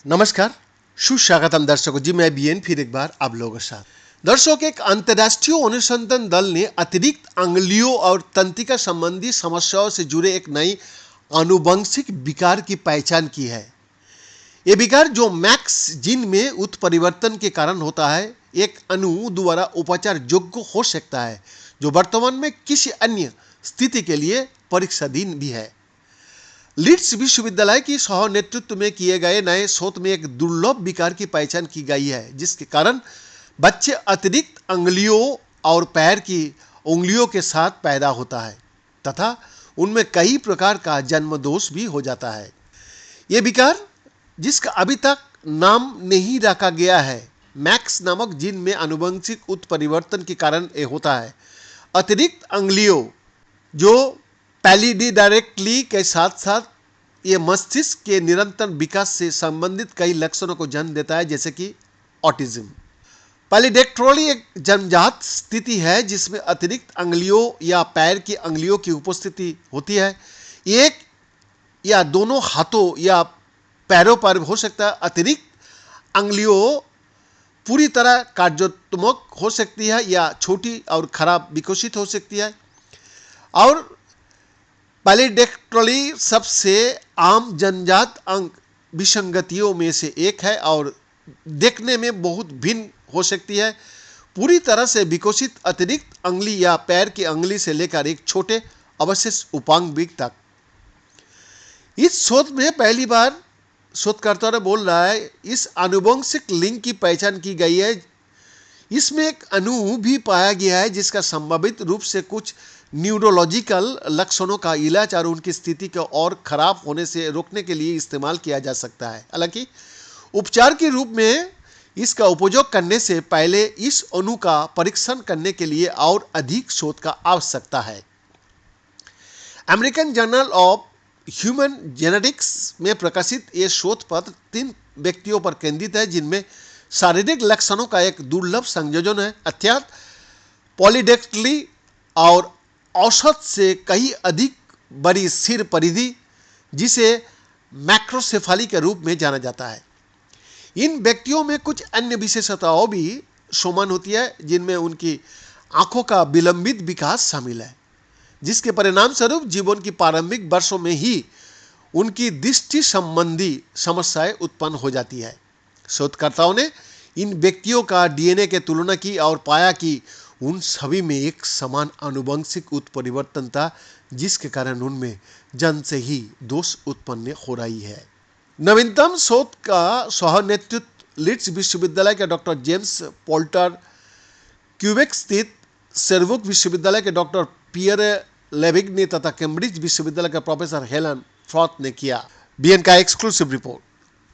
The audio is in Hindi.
नमस्कार, सुस्वागतम दर्शकों जी। मैं बीएन फिर एक बार आप लोगों के साथ। दर्शकों, एक अंतर्राष्ट्रीय अनुसंधान दल ने अतिरिक्त अंगुलियों और तंत्रिका संबंधी समस्याओं से जुड़े एक नई आनुवंशिक विकार की पहचान की है। ये विकार जो मैक्स जीन में उत्परिवर्तन के कारण होता है, एक अणु द्वारा उपचार योग्य हो सकता है जो वर्तमान में किसी अन्य स्थिति के लिए परीक्षाधीन भी है। लीड्स विश्वविद्यालय की सह नेतृत्व में किए गए नए शोध में एक दुर्लभ विकार की पहचान की गई है जिसके कारण बच्चे अतिरिक्त अंगुलियों और पैर की उंगलियों के साथ पैदा होता है तथा उनमें कई प्रकार का जन्म दोष भी हो जाता है। ये विकार, जिसका अभी तक नाम नहीं रखा गया है, मैक्स नामक जीन में आनुवंशिक उत्परिवर्तन के कारण ये होता है। अतिरिक्त अंगुलियों जो पैलिडीडायरेक्टली के साथ साथ ये मस्तिष्क के निरंतर विकास से संबंधित कई लक्षणों को जन्म देता है, जैसे कि ऑटिज्म। पैलिडेक्ट्रोली एक जन्मजात स्थिति है जिसमें अतिरिक्त अंगुलियों या पैर की अंगुलियों की उपस्थिति होती है। एक या दोनों हाथों या पैरों पर हो सकता है। अतिरिक्त अंगुलियों पूरी तरह कार्यात्मक हो सकती है या छोटी और खराब विकसित हो सकती है। और पैलिडेक्ट्रोली सबसे आम जन्मजात अंग विसंगतियों में से एक है और देखने में बहुत भिन्न हो सकती है। पूरी तरह से विकसित अतिरिक्त अंगुली या पैर की अंगुली से लेकर एक छोटे अवशेष उपांग तक। इस शोध में पहली बार शोधकर्ता ने बोल रहा है इस आनुवंशिक लिंक की पहचान की गई है। इसमें एक अणु भी पाया गया है जिसका संभावित रूप से कुछ न्यूरोलॉजिकल लक्षणों का इलाज और उनकी स्थिति को और खराब होने से रोकने के लिए इस्तेमाल किया जा सकता है। हालांकि उपचार के रूप में इसका उपयोग करने से पहले इस अणु का परीक्षण करने के लिए और अधिक शोध का आवश्यकता है। American journal of human genetics में प्रकाशित ये शोध पत्र 3 व्यक्तियों पर केंद्रित है जिनमें शारीरिक लक्षणों का एक दुर्लभ संयोजन है, अर्थात पॉलीडेक्ट्री और औसत से कहीं अधिक बड़ी सिर परिधि, जिसे मैक्रोसेफाली के रूप में जाना जाता है। इन व्यक्तियों में कुछ अन्य विशेषताओं भी समान होती है जिनमें उनकी आंखों का विलंबित विकास शामिल है, जिसके परिणाम स्वरूप जीवन की प्रारंभिक वर्षों में ही उनकी दृष्टि संबंधी समस्याएं उत्पन्न हो जाती है। शोधकर्ताओं ने इन व्यक्तियों का डीएनए की तुलना की और पाया कि उन सभी में एक समान आनुवंशिक उत्परिवर्तन था, जिसके कारण उनमें जन्म से ही दोष उत्पन्न हो रही है। नवीनतम शोध का सह नेतृत्व लीड्स विश्वविद्यालय के डॉक्टर जेम्स पोल्टर, क्यूबेक स्थित शेरवुक विश्वविद्यालय के डॉक्टर पियर लेविग्ने तथा कैम्ब्रिज विश्वविद्यालय के प्रोफेसर हेलन फ्रॉथ ने किया। बीएन का एक्सक्लूसिव रिपोर्ट।